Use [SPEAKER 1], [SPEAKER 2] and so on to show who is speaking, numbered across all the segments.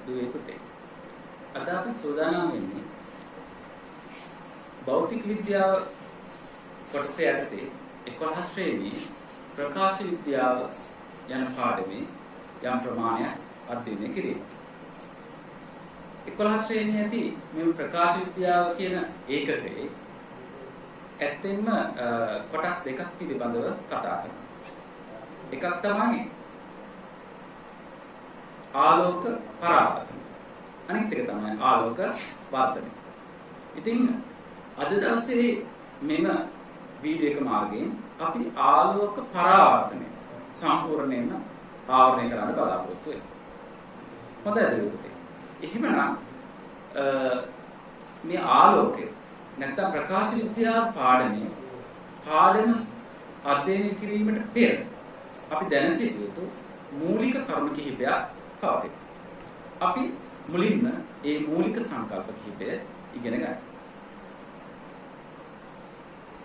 [SPEAKER 1] දුවේ පුතේ. අද අපි සූදානම් වෙන්නේ භෞතික විද්‍යාව කොටසේ යටතේ 11 ශ්‍රේණියේ ප්‍රකාශ විද්‍යාව යන පාඩමේ යම් ප්‍රමාණයක් අධ්‍යයනය කිරීම. 11 ශ්‍රේණියේ ඇති මේ ප්‍රකාශ විද්‍යාව කියන ඒකකයේ ඇත්තෙන්ම කොටස් දෙකක් පිළිබඳව කතා කරනවා. එකක් තමයි ආලෝක පරාවර්තන. අනිත් එක තමයි ආලෝක වර්ධනය. ඉතින් අද දවසේ මෙම වීඩියෝ එක මාර්ගයෙන් අපි ආලෝක පරාවර්තනය සම්පූර්ණයෙන්ම ආවරණය කරන්න බලාපොරොත්තු වෙනවා. හොඳයි. එහෙමනම් මේ ආලෝකය නැත්නම් ප්‍රකාශ විද්‍යාව පාඩම අධ්‍යයනය කිරීමට පෙර අපි දැන සිටිය යුතු මූලික කරුණු කිහිපයක් පවතී. අපි මුලින්ම මේ මූලික සංකල්ප කිහිපය ඉගෙන ගන්න.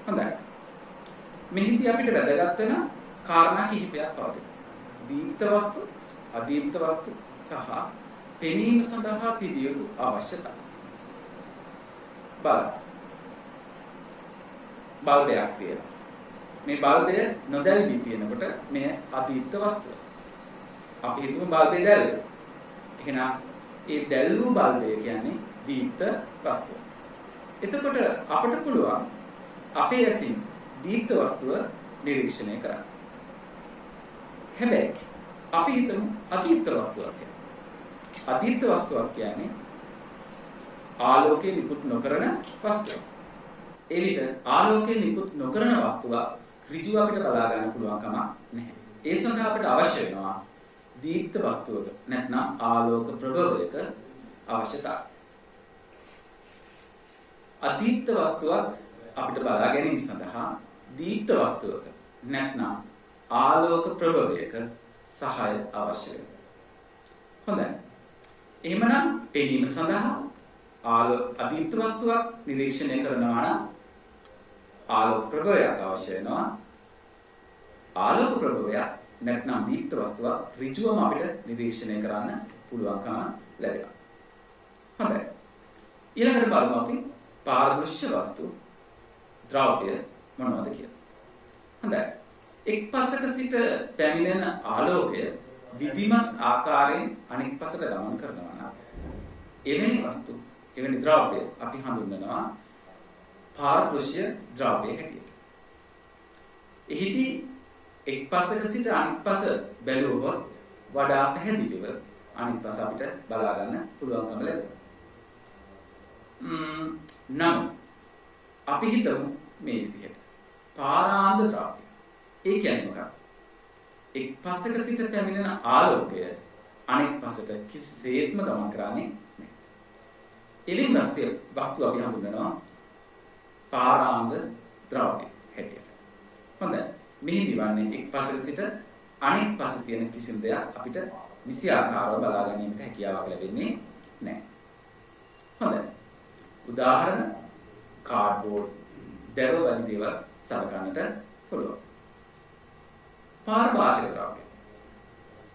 [SPEAKER 1] හොඳයි. මෙහිදී අපිට වැදගත් වෙන කාරණා කිහිපයක් පවතී. දීප්ත වස්තු, අදීප්ත වස්තු සහ පෙනීම සඳහා තිබිය යුතු අවශ්‍යතා. බල්බයක් තියෙනවා. මේ බල්බය නොදැල්වී තියෙනකොට මේ අදීප්ත වස්තුව. අපි හිතමු බල්බය දැල්ලුවා. එහෙනම් ඒ දැල්වූ බල්බය කියන්නේ දීප්ත වස්තුව. එතකොට අපට පුළුවන් අපේ ඇසින් දීප්ත වස්තුව නිරීක්ෂණය කරන්න. හැබැයි අපි හිතමු අදීප්ත වස්තුවක් කියලා. අදීප්ත වස්තුවක් කියන්නේ ආලෝකය නිකුත් නොකරන වස්තුවක්. ඒ විට ආලෝකය නිකුත් නොකරන වස්තුව ඍජුව අපිට බලා ගන්න පුළුවන් කමක් නැහැ. ඒ සඳහා අපිට අවශ්‍ය වෙනවා දීප්ත වස්තුවක නැත්නම් ආලෝක ප්‍රභවයක අවශ්‍යතාවය. අදීප්ත වස්තුවක් අපිට බලා ගැනීම සඳහා දීප්ත වස්තුවක නැත්නම් ආලෝක ප්‍රභවයක සහාය අවශ්‍ය වෙනවා. හොඳයි. එහෙමනම් පෙනීම සඳහා අදීප්ත වස්තුවක් නිරීක්ෂණය කරනවා නම් ආලෝක ප්‍රභවයක් අවශ්‍ය වෙනවා. ආලෝක ප්‍රභවයක් නැත්නම් දීප්ත වස්තුවක් ඍජුවම අපිට නිරීක්ෂණය කරන්න පුළුවන්කම ලැබෙනවා. හොඳයි. ඊළඟට බලමු අපි පාරදෘශ්‍ය වස්තු ද්‍රව්‍ය මොනවද කියලා. හොඳයි. එක් පසක සිට පැමිණෙන ආලෝකය විධිමත් ආකාරයෙන් අනෙක් පසට ගමන් කරනවා නම් එවැනි වස්තු එවැනි ද්‍රව්‍ය අපි හඳුන්වනවා පාරදෘශ්‍ය ද්‍රව්‍ය හැටියට. එහිදී එක් පසක සිට අනෙක් පස බැලුවොත් වඩා පැහැදිලිව අනෙක් පස අපිට බලා ගන්න පුළුවන්කම ලැබෙනවා. නම් අපි හිතමු මේ විදිහට පාරාන්ත ද්‍රව්‍ය. ඒ කියන්නේ මොකක්ද? එක් පසක සිට පැමිණෙන ආලෝකය අනෙක් පසට කිසිසේත්ම ගමන් කරන්නේ නැහැ. එලින් වස්තු අපි හඳුන්වනවා පාරාන්ත ද්‍රව්‍ය හැටියට. හොඳයි. මෙහිදී වන්නේ එක් පසක සිට අනෙක් පස තියෙන කිසිම දෙයක් අපිට නිසියාකාරව බලා ගැනීමට හැකියාවක් ලැබෙන්නේ නැහැ. හොඳයි. උදාහරණ කාඩ්බෝඩ්, දැව වැනි දේවල් සලකන්නට පුළුවන්. පාරභාෂක ද්‍රව්‍ය.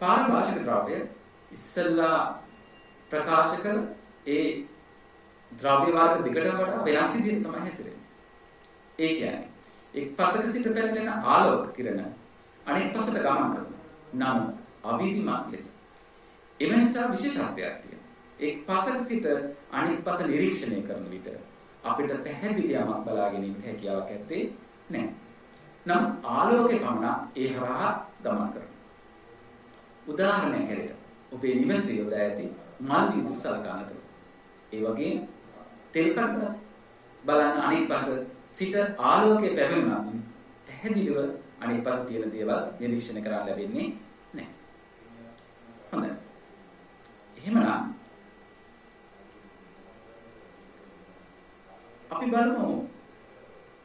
[SPEAKER 1] පාරභාෂක ද්‍රව්‍ය ඉස්සෙල්ලා ප්‍රකාශ කළ ඒ ද්‍රව්‍ය වර්ග දෙකටම වඩා වෙනස් විදිහට තමයි හැසිරෙන්නේ. ඒ කියන්නේ එක් පසක සිට පැමිණෙන ආලෝක කිරණ අනෙක් පසට ගමන් කරනවා. නම් අවිධිමත් ලෙස. එම නිසා විශේෂත්වයක් තියෙනවා. එක් පසක සිට අනෙක් පස නිරීක්ෂණය කරන විට අපිට පැහැදිලි යමක් බලා ගැනීමට හැකියාවක් ඇත්තේ නැහැ. නම් ආලෝකයේ පමණ ඒ හරහා ගමන් කරනවා. උදාහරණයක් හැටියට ඔබේ නිවසේ යොදා ඇති මල් විදුලි සලකන්නට. ඒ වගේම තෙල් කඩදාසි බලන්න අනෙක් පස සිට ආලෝකයේ පැමිණෙනවා පැහැදිලිව අනෙක් පස තියෙන දේවල් නිරීක්ෂණය කරන්න ලැබෙන්නේ නැහැ. හොඳයි. එහෙමනම් අපි බලමු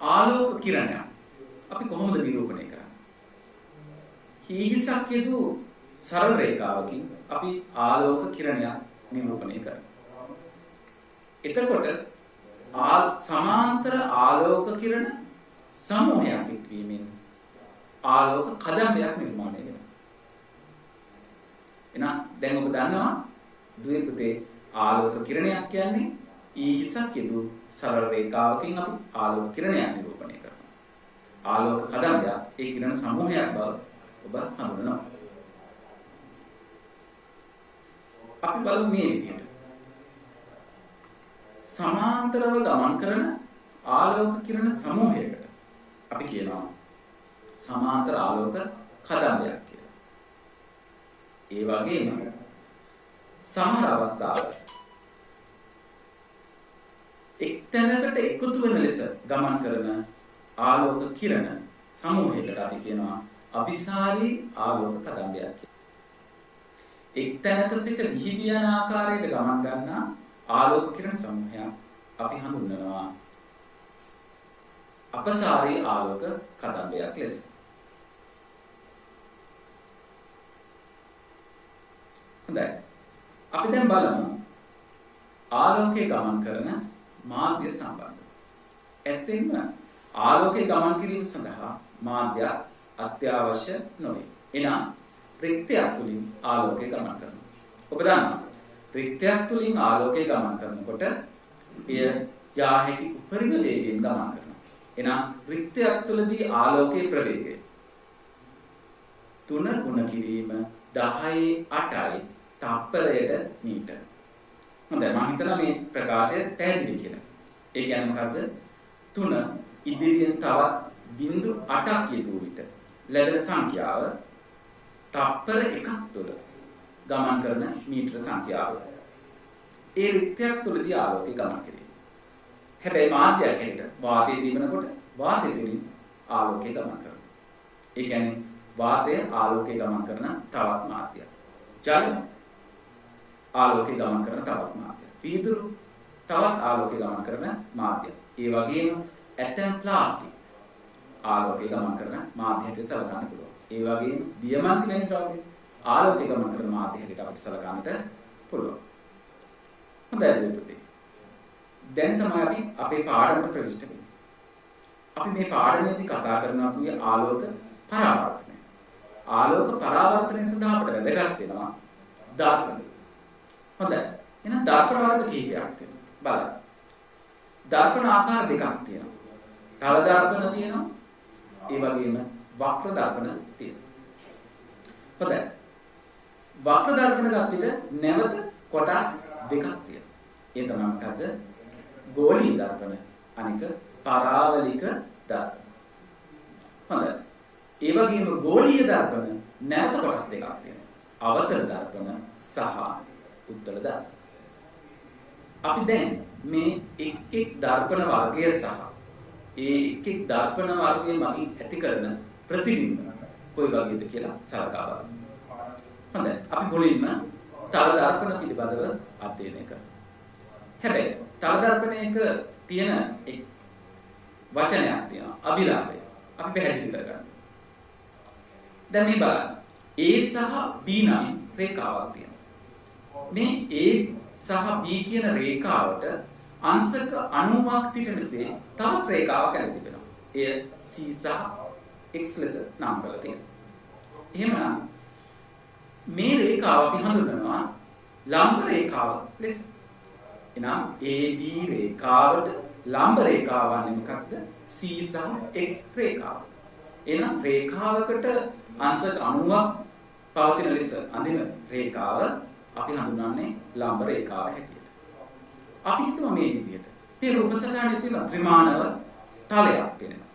[SPEAKER 1] ආලෝක කිරණය අපි කොහොමද නිරූපණය කරන්නේ? හිහිසක් යදු සරල රේඛාවකින් අපි ආලෝක කිරණයක් නිරූපණය කරනවා. එතකොට සමාන්තර ආලෝක කිරණ සමූහයක් එක්වීමෙන් ආලෝක කදම්බයක් නිර්මාණය වෙනවා. එහෙනම් දැන් ඔබ දන්නවා දුවේ පුතේ ආලෝක කිරණයක් කියන්නේ ඊහිසක් යදු සරල රේඛාවකින් අපි ආලෝක කිරණයක් නිරූපණය කරනවා. ආලෝක කදම්බය ඒ කිරණ සමූහයක් බව ඔබ හඳුනනවා. අපි බලමු මේ විදිහට. සමාන්තරව ගමන් කරන ආලෝක කිරණ සමූහයකට අපි කියනවා සමාන්තර ආලෝක කදම්බයක් කියලා. ඒ වගේම සමහර අවස්ථාවල එක්තැනකට එකතු වෙන ලෙස ගමන් කරන ආලෝක කිරණ සමූහයකට අපි කියනවා අபிසාරී ආලෝක කදම්බයක් කියලා. එක්තැනක සිට විහිදී යන ආකාරයට ගමන් ගන්නා ආලෝක කිරණ සමූහයක් අපි හඳුන්වනවා අපසාරී ආලෝක කදම්බයක් ලෙස. හොඳයි. අපි දැන් බලමු ආලෝකයේ ගමන් කරන මාධ්‍ය සම්බන්ධව. ඇත්තෙන්ම ආලෝකයේ ගමන් කිරීම සඳහා මාධ්‍ය අත්‍යවශ්‍ය නොවේ. එනම් රික්තයක් තුලින් ආලෝකය ගමන් කරනවා. ඔබ දන්නවා රික්තයක් තුලින් ආලෝකය ගමන් කරනකොට එය යා හැකි උපරිම වේගයෙන් ගමන් කරනවා. එනම් රික්තයක් තුලදී ආලෝකයේ ප්‍රවේගය 3 ගුණ කිරීම 10/8යි තාප්පරයට මීටර. හොඳයි මම හිතනවා මේ ප්‍රකාශය පැහැදිලි කියලා. ඒ කියන්නේ මොකද්ද? 3 ඉදිරියෙන් තවත් 0.8ක් යෙදුව විට ලැබෙන සංඛ්‍යාව තප්පර 1ක් තුළ ගමන් කරන මීටර සංඛ්‍යාව. ඒ රික්තයක් තුළදී ආලෝකය ගමන් කිරීම. හැබැයි මාධ්‍යයක් හැටියට වාතයේ තිබෙනකොට වාතය තුළින් ආලෝකය ගමන් කරනවා. ඒ කියන්නේ වාතය ආලෝකය ගමන් කරන තවත් මාධ්‍යයක්. ජල ආලෝකය ගමන් කරන තවත් මාධ්‍යයක්. පීදුරු තවත් ආලෝකය ගමන් කරන මාධ්‍යයක්. ඒ වගේම ඇටම් ප්ලාස්ටික් ආලෝකය ගමන් කරන මාධ්‍යයකට සලකන්න පුළුවන්. ඒ වගේම දියමන්ති වැනි ද්‍රව්‍ය ආලෝකය ගමන් කරන මාධ්‍යයකට අපිට සලකන්නට පුළුවන්. හොඳයි පුතේ. දැන් තමයි අපි අපේ පාඩමට ප්‍රවිෂ්ඨ වෙන්නේ. අපි මේ පාඩමේදී කතා කරනවා කියන්නේ ආලෝක පරාවර්තනය. ආලෝක පරාවර්තනය සඳහා අපිට වැදගත් වෙනවා දර්පණ. හොඳයි. එහෙනම් දර්පණ වර්ග කීපයක් තියෙනවා. බලන්න. දර්පණ ආකාර දෙකක් තියෙනවා. තල දර්පණ තියෙනවා. ඒ වගේම වක්‍ර දර්පණ තියෙනවා. හොඳයි. වක්‍ර දර්පණ ගත්තට නැවත කොටස් දෙකක් තියෙනවා. ඒ තමයි මොකද්ද? ගෝලීය දර්පණ අනික පරාවලික දර්පණ. හොඳයි. ඒ වගේම ගෝලීය දර්පණ නැවත කොටස් දෙකක් තියෙනවා. අවතල දර්පණ සහ උත්තර දර්පණ. අපි දැන් මේ එක් දර්පණ වර්ගය සහ ඒ එක් දර්පණ වර්ගයේ මගින් ඇති කරන ප්‍රතිබිම්බ කොයි වගේද කියලා සලකා බලමු. හොඳයි. අපි මුලින්ම තල දර්පණ පිළිබඳව අධ්‍යයනය කරමු. හැබැයි තල දර්පණයක තියෙන එක් වචනයක් තියෙනවා අභිලාභය. අපි පැහැදිලි කරගන්න. දැන් මේ බලන්න. A සහ B නම් රේඛාවක් තියෙනවා. මේ A සහ B කියන රේඛාවට අංශක 90ක් සිටිනසේ තවත් රේඛාවක් ඇති වෙනවා. එය C සහ X ලෙස නම් කරලා තියෙනවා. එහෙමනම් මේ රේඛාව අපි හඳුන්වනවා ලම්බ රේඛාව ලෙස. එනම් AB රේඛාවට ලම්බ රේඛාව වන්නේ මොකක්ද? C සහ X රේඛාව. එහෙනම් රේඛාවකට අංශක 90ක් පවතින ලෙස අඳින රේඛාව අපි හඳුන්වන්නේ ලම්බ රේඛාව හැටියට. අපි හිතමු මේ විදිහට. මේ රූප සටහනේ තියෙන ත්‍රිමාණව තලයක් වෙනවා.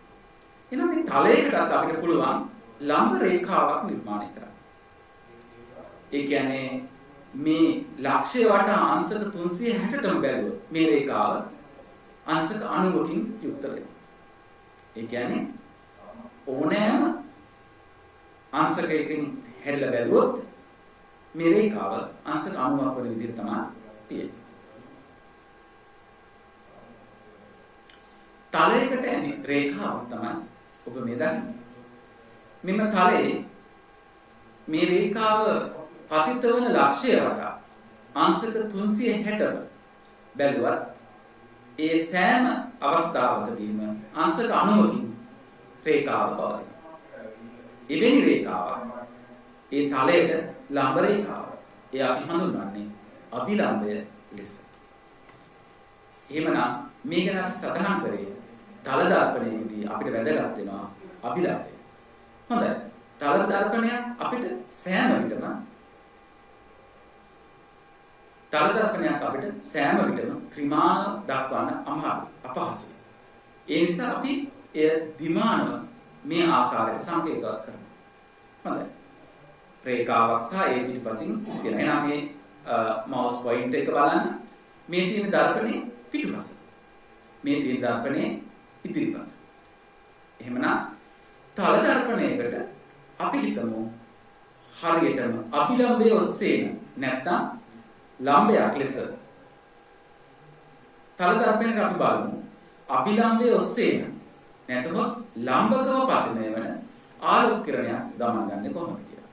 [SPEAKER 1] එහෙනම් මේ තලයකටත් අපිට පුළුවන් ලම්බ රේඛාවක් නිර්මාණය කරන්න. ඒ කියන්නේ මේ ලක්ෂ්‍ය වටා අංශක 360ටම බැලුවොත් මේ රේඛාව අංශක 90කින් යුක්ත වෙනවා. ඒ කියන්නේ ඕනෑම අංශකයකින් හැරිලා බැලුවොත් මේ රේඛාව අංශක 90ක් වන විදිහට තමයි තියෙන්නේ. තලයකට ඇති රේඛාව තමයි ඔබ මේ දන්නේ. මෙන්න තලයේ මේ රේඛාව පතිත වන ලක්ෂ්‍ය වටා අංශක 360ම බැලුවත් ඒ සෑම අවස්ථාවකදීම අංශක 90කින් රේඛාව පවතිනවා. එවැනි රේඛාවක් ඒ තලයට ලම්බ රේඛාව. ඒ අපි හඳුන්වන්නේ අභිලම්භය ලෙස. එහෙමනම් මේක නම් සතහන් කරේ තල දර්පණයේදී අපිට වැදගත් වෙනවා අභිලම්භය. හොඳයි. තල දර්පණයක් අපිට සෑම විටම ත්‍රිමාන දක්වන්න අපහසුයි. ඒ නිසා අපි එය ද්විමානව මේ ආකාරයට සංකේතවත් කරනවා. හොඳයි. රේඛාවක් සහ ඒ පිටුපසින් කියන. එහෙනම් මේ මවුස් පොයින්ටර් එක බලන්න. මේ තියෙන දර්පණේ පිටුපස. මේ තියෙන දර්පණේ ඉදිරිපස. එහෙමනම් තල දර්පණයකට අපි හිතමු හරියටම අභිලම්භයේ ඔස්සේන නැත්නම් ලම්භයක් ලෙස තල දර්පණයට අපි බලමු අභිලම්භයේ ඔස්සේන නැත්නම් ලම්භකව පතනය වන ආලෝක කිරණයක් ගමන් ගන්නේ කොහොමද කියලා.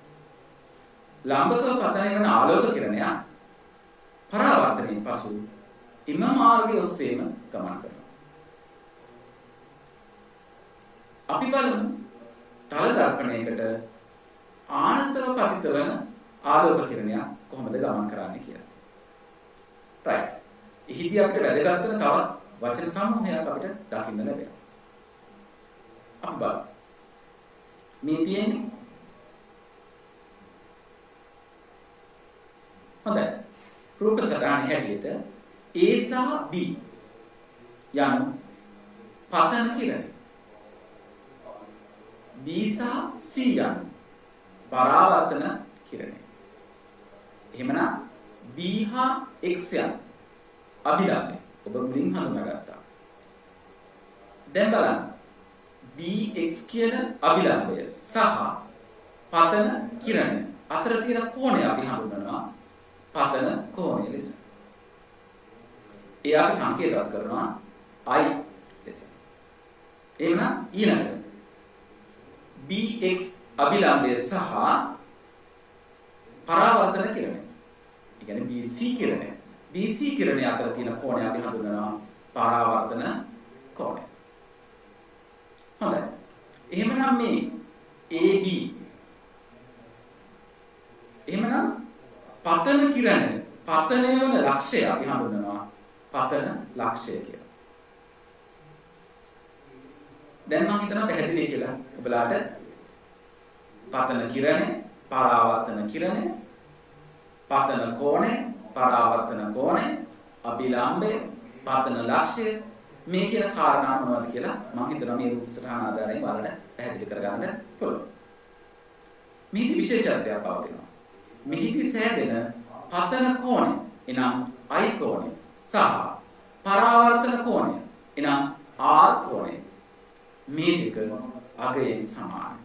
[SPEAKER 1] ලම්භකව පතනය වන ආලෝක කිරණයක් පරාවර්තනයෙන් පසු ඉම මාර්ගයේ ඔස්සේම ගමන් කරනවා. අපි බලමු තල දර්පණයකට ආනතව පතිත වන ආලෝක කිරණයක් කොහොමද ගමන් කරන්නේ කියලා. right. එහිදී අපිට වැදගත් වෙන තවත් වචන සමූහයක් අපිට දකින්න ලැබෙනවා. අපි බලමු. මේ තියෙන්නේ හොඳයි. රූප සටහන හැටියට A සහ B යනු පතන කිරණ. B සහ C යනු පරාවර්තන කිරණය. එහෙමනම් B හා X යනු අභිලම්භය. ඔබ මුලින් හඳුනාගත්තා. දැන් බලන්න. BX කියන අභිලම්භය සහ පතන කිරණය අතර තියෙන කෝණය අපි හඳුන්වනවා පතන කෝණය ලෙස. ඒ අපි සංකේතවත් කරනවා I ලෙස. එහෙනම් ඊළඟට BX අභිලම්භය සහ පරාවර්තන කිරණය. ඒ කියන්නේ BC කිරණය. BC කිරණය අතර තියෙන කෝණය අපි හඳුන්වනවා පරාවර්තන කෝණය. හොඳයි. එහෙමනම් මේ AB එහෙමනම් පතන කිරණය පතනය වන ලක්ෂය අපි හඳුන්වනවා පතන ලක්ෂය කියලා. දැන් මම හිතනවා පැහැදිලි කියලා ඔබලාට පතන කිරණය පරාවර්තන කිරණය පතන කෝණය පරාවර්තන කෝණය අභිලම්භය පතන ලක්ෂය මේ කියන කාරණා මොනවද කියලා මම හිතනවා මේ රූප සටහන ආධාරයෙන් බලන්න පැහැදිලි කරගන්න පුළුවන්. මේකේ විශේෂත්වයක් පවතිනවා. මෙහිදී සෑදෙන පතන කෝණය එනම් I කෝණය සහ පරාවර්තන කෝණය එනම් R කෝණය මේ දෙක අගයෙන් සමානයි.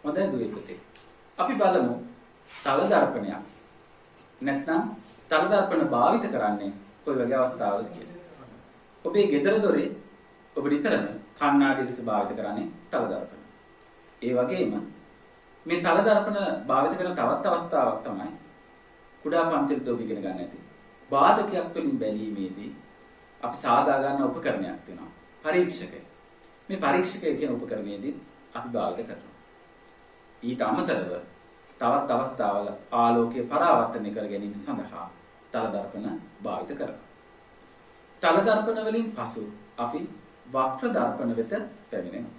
[SPEAKER 1] හොඳයි දුවේ පුතේ. අපි බලමු තල දර්පණයක්. නැත්නම් තල දර්පණ භාවිත කරන්නේ කොයි වගේ අවස්ථාවලද කියලා. ඔබේ ගෙදර දොරේ ඔබ නිතරම කණ්ණාඩි දෙස භාවිත කරන්නේ තල දර්පණ. ඒ වගේම මේ තල දර්පණ භාවිත කරන තවත් අවස්ථාවක් තමයි කුඩා පන්තිලට ඔබ ඉගෙන ගන්න ඇති. බාධකයක් තුළින් බැලීමේදී අපි සාදා ගන්න උපකරණයක් තියෙනවා. පරීක්ෂකය. මේ පරීක්ෂකය කියන උපකරණයේදී අපි භාවිත කරනවා. ඊට අමතරව තවත් අවස්ථාවල ආලෝකය පරාවර්තනය කර ගැනීම සඳහා තල දර්පණ භාවිත කරනවා. තල දර්පණ වලින් පසු අපි වක්‍ර දර්පණ වෙත පැමිණෙනවා.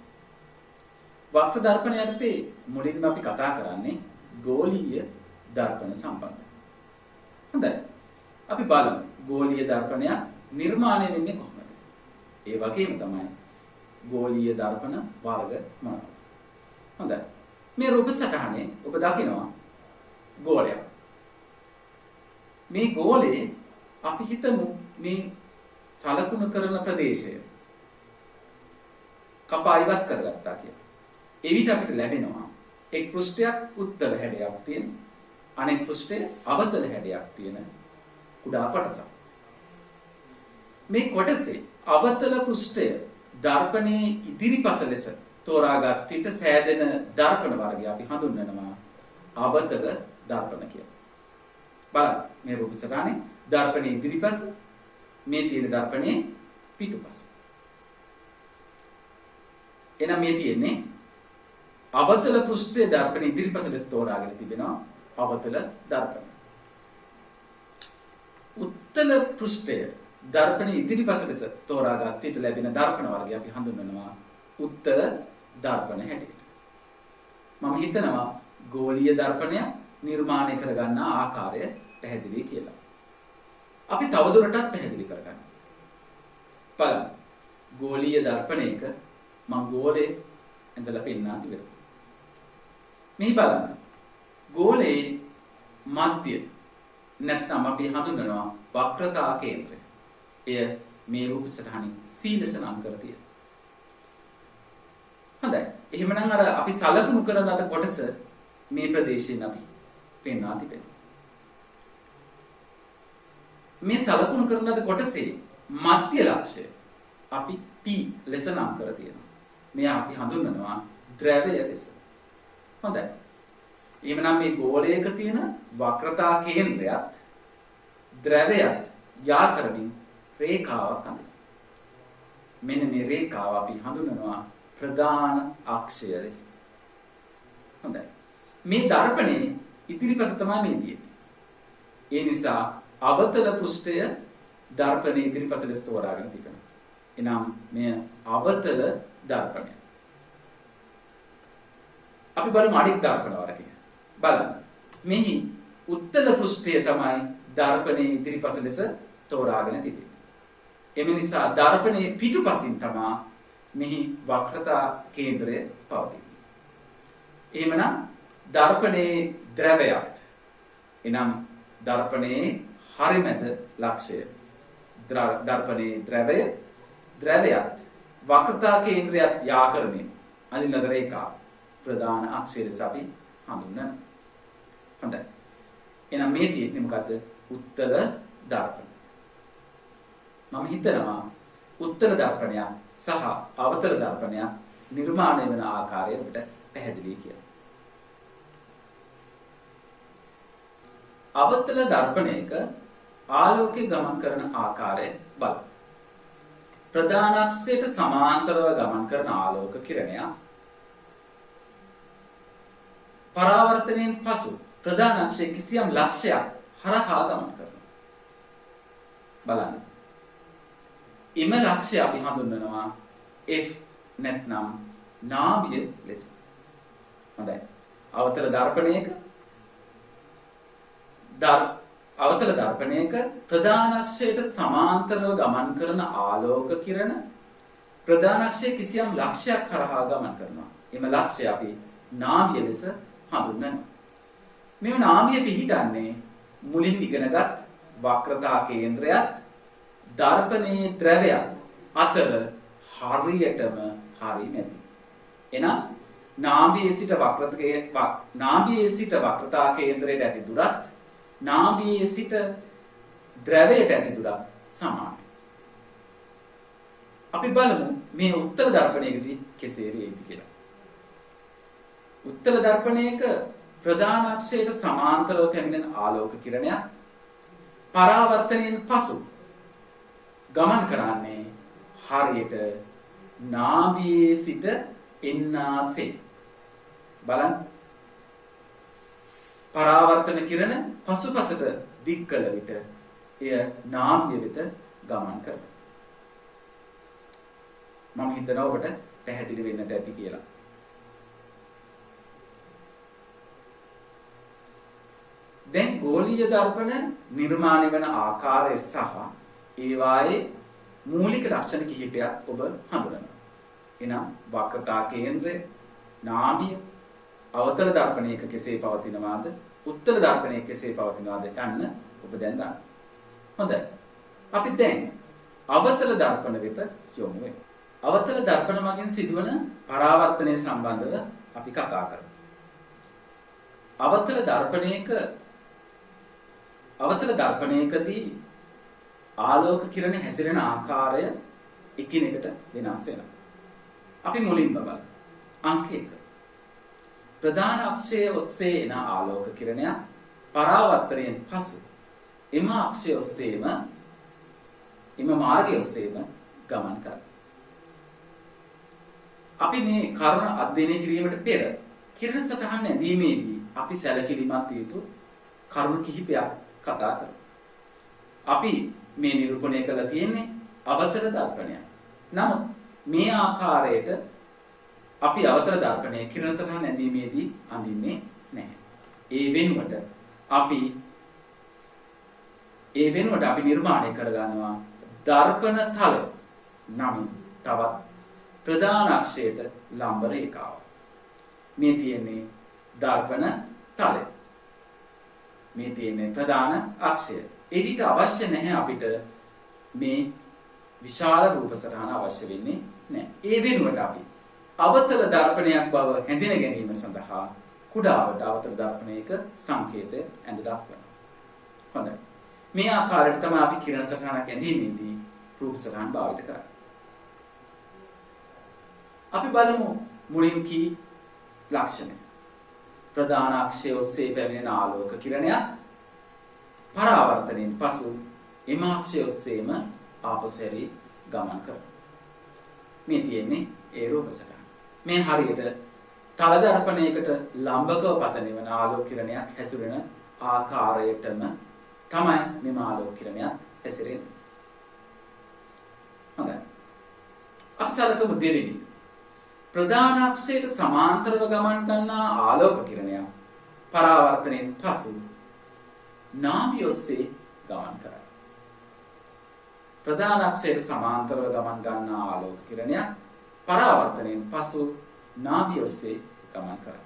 [SPEAKER 1] වක්‍ර දර්පණ යටතේ මුලින්ම අපි කතා කරන්නේ ගෝලීය දර්පණ සම්බන්ධව. හොඳයි. අපි බලමු ගෝලීය දර්පණය නිර්මාණය වෙන්නේ කොහොමද? ඒ වගේම තමයි ගෝලීය දර්පණ වර්ග මොනවද? හොඳයි. මේ රූප සටහනේ ඔබ දකිනවා ගෝලයක්. මේ ගෝලේ අපි හිතමු මේ සලකුණු කරන ප්‍රදේශය කපා ඉවත් කරගත්තා කියලා. එවිට අපිට ලැබෙනවා එක් පෘෂ්ඨයක් උත්තල හැඩයක් තියෙන අනෙක් පෘෂ්ඨය අවතල හැඩයක් තියෙන කුඩා කොටසක්. මේ කොටසේ අවතල පෘෂ්ඨය දර්පණයේ ඉදිරිපස ලෙස තෝරාගත් විට සෑදෙන දර්පණ වර්ගය අපි හඳුන්වනවා අවතල දර්පණ කියලා. බලන්න මේ රූප සටහනේ දර්පණයේ ඉදිරිපස මේ තියෙන දර්පණයේ පිටුපස. එහෙනම් මේ තියෙන්නේ අවතල පෘෂ්ඨයේ දර්පණ ඉදිරිපස ලෙස තෝරාගෙන තිබෙනවා අවතල දර්පණය. උත්තල පෘෂ්ඨය දර්පණ ඉදිරිපස ලෙස තෝරාගත් විට ලැබෙන දර්පණ වර්ගය අපි හඳුන්වනවා උත්තර දර්පණ හැටියට. මම හිතනවා ගෝලීය දර්පණය නිර්මාණය කරගන්න ආකාරය පැහැදිලි කියලා. අපි තවදුරටත් පැහැදිලි කරගන්න. බලන්න. ගෝලීය දර්පණයක මම ගෝලේ ඇඳලා පෙන්නනවා තිබෙනවා. මෙහි බලන්න. ගෝලයේ මධ්‍ය නැත්නම් අපි හඳුන්වනවා වක්‍රතා කේන්ද්‍රය. එය මේ රූප සටහනින් C ලෙස නම් කර තියෙනවා. හොඳයි. එහෙමනම් අර අපි සලකුණු කරන අත කොටස මේ ප්‍රදේශයෙන් අපි පෙන්වා තිබෙනවා. මේ සලකුණු කරන අත කොටසේ මධ්‍ය ලක්ෂය අපි P ලෙස නම් කර තියෙනවා. මෙය අපි හඳුන්වනවා ද්‍රවය ලෙස. හොඳයි. එහෙමනම් මේ ගෝලයක තියෙන වක්‍රතා කේන්ද්‍රයත් ද්‍රවයත් යා කරමින් රේඛාවක් අඳිනවා. මෙන්න මේ රේඛාව අපි හඳුන්වනවා ප්‍රධාන අක්ෂය ලෙස. හොඳයි. මේ දර්පණයේ ඉදිරිපස තමයි මේ තියෙන්නේ. ඒ නිසා අවතල පෘෂ්ඨය දර්පණයේ ඉදිරිපස ලෙස තෝරාගෙන තිබෙනවා. එනම් මෙය අවතල දර්පණය. අපි බලමු අනිත් දර්පණ වර්ගය. බලන්න. මෙහි උත්තල පෘෂ්ඨය තමයි දර්පණයේ ඉදිරිපස ලෙස තෝරාගෙන තිබෙන්නේ. එම නිසා දර්පණයේ පිටුපසින් තමයි මෙහි වක්‍රතා කේන්ද්‍රය පවතින්නේ. එහෙමනම් දර්පණයේ ද්‍රවයත් එනම් දර්පණයේ හරිමැද ලක්ෂය දර්පණයේ ද්‍රවයත් වක්‍රතා කේන්ද්‍රයත් යා කරමින් අඳින රේඛා ප්‍රධාන අක්ෂය ලෙස අපි හඳුන්වනවා. හොඳයි. එහෙනම් මේ තියෙන්නේ මොකද්ද? උත්තර දර්පණ. මම හිතනවා උත්තර දර්පණය සහ අවතල දර්පණය නිර්මාණය වෙන ආකාරය අපිට පැහැදිලි කියලා. අවතල දර්පණයක ආලෝකය ගමන් කරන ආකාරය බලන්න. ප්‍රධාන අක්ෂයට සමාන්තරව ගමන් කරන ආලෝක කිරණය පරාවර්තනයෙන් පසු ප්‍රධාන අක්ෂයේ කිසියම් ලක්ෂයක් හරහා ගමන් කරනවා. බලන්න. එම ලක්ෂය අපි හඳුන්වනවා F නැත්නම් නාභිය ලෙස. හොඳයි. අවතල දර්පණයක ප්‍රධාන අක්ෂයට සමාන්තරව ගමන් කරන ආලෝක කිරණ ප්‍රධාන අක්ෂයේ කිසියම් ලක්ෂයක් හරහා ගමන් කරනවා. එම ලක්ෂය අපි නාභිය ලෙස හඳුන්වනවා. මෙම නාභිය පිහිටන්නේ මුලින් ඉගෙනගත් වක්‍රතා කේන්ද්‍රයත් දර්පණයේ ද්‍රවයත් අතර හරියටම හරි මැදි. එහෙනම් නාභියේ සිට වක්‍රතා කේන්ද්‍රයට ඇති දුරත් නාභියේ සිට ද්‍රවයට ඇති දුරත් සමානයි. අපි බලමු මේ උත්තර දර්පණයකදී කෙසේ වේවිද කියලා. උත්තර දර්පණයක ප්‍රධාන අක්ෂයට සමාන්තරව පැමිණෙන ආලෝක කිරණයක් පරාවර්තනයෙන් පසු ගමන් කරන්නේ හරියට නාභියේ සිට එන්නාසේ. බලන්න. පරාවර්තන කිරණ පසුපසට දික් කළ විට එය නාභිය වෙත ගමන් කරනවා. මම හිතනවා ඔබට පැහැදිලි වෙන්නට ඇති කියලා. දැන් ගෝලීය දර්පණ නිර්මාණය වන ආකාරය සහ ඒවායේ මූලික ලක්ෂණ කිහිපයක් ඔබ හඳුනනවා. එනම් වක්‍රතා කේන්ද්‍රය, නාභිය, අවතල දර්පණයක කෙසේ පවතිනවාද, උත්තර දර්පණයක කෙසේ පවතිනවාද යන්න ඔබ දැන් දන්නවා. හොඳයි. අපි දැන් අවතල දර්පණ වෙත යොමු වෙමු. අවතල දර්පණ මගින් සිදුවන පරාවර්තනය සම්බන්ධව අපි කතා කරමු. අවතල දර්පණයකදී ආලෝක කිරණ හැසිරෙන ආකාරය එකිනෙකට වෙනස් වෙනවා. අපි මුලින්ම බලමු. අංක 1. ප්‍රධාන අක්ෂයේ ඔස්සේ එන ආලෝක කිරණය පරාවර්තනයෙන් පසු එම අක්ෂය ඔස්සේම එම මාර්ගය ඔස්සේම ගමන් කරනවා. අපි මේ කරුණ අධ්‍යයනය කිරීමට පෙර කිරණ සටහන් ඇඳීමේදී අපි සැලකිලිමත් යුතු කරුණු කිහිපයක් කතා කරමු. අපි මේ නිරූපණය කළ තියෙන්නේ අවතර දර්පණයක්. නමුත් මේ ආකාරයට අපි අවතර දර්පණය කිරණ සටහන් ඇඳීමේදී අඳින්නේ නැහැ. ඒ වෙනුවට අපි නිර්මාණය කරගන්නවා දර්පණ තල නමින් තවත් ප්‍රධාන අක්ෂයට ලම්බ රේඛාව. මේ තියෙන්නේ දර්පණ තලය. මේ තියෙන්නේ ප්‍රධාන අක්ෂය. එවිට අවශ්‍ය නැහැ අපිට මේ විශාල රූප සටහන අවශ්‍ය වෙන්නේ නැහැ. ඒ වෙනුවට අපි අවතල දර්පණයක් බව හැඳින ගැනීම සඳහා කුඩාවට අවතල දර්පණයක සංකේතය ඇඳ දක්වනවා. හොඳයි. මේ ආකාරයට තමයි අපි කිරණ සටහනක් ඇඳීමේදී රූප සටහන් භාවිත කරන්නේ. අපි බලමු මුලින් කී ලක්ෂණය. ප්‍රධාන අක්ෂය ඔස්සේ පැමිණෙන ආලෝක කිරණයක් පරාවර්තනයෙන් පසු එම අක්ෂය ඔස්සේම ආපසු හැරී ගමන් කරනවා. මේ තියෙන්නේ ඒ රූප සටහන. මේ හරියට තල දර්පණයකට ලම්බකව පතන වන ආලෝක කිරණයක් හැසිරෙන ආකාරයටම තමයි මෙම ආලෝක කිරණයක් හැසිරෙන්නේ. හොඳයි. අපි සලකමු දෙවෙනි ප්‍රධාන අක්ෂයට සමාන්තරව ගමන් කරනා ආලෝක කිරණයක් පරාවර්තනයෙන් පසු නාභිය ඔස්සේ ගමන් කරයි. ප්‍රධාන අක්ෂයට සමාන්තරව ගමන් ගන්නා ආලෝක කිරණයක් පරාවර්තනයෙන් පසු නාභිය ඔස්සේ ගමන් කරයි.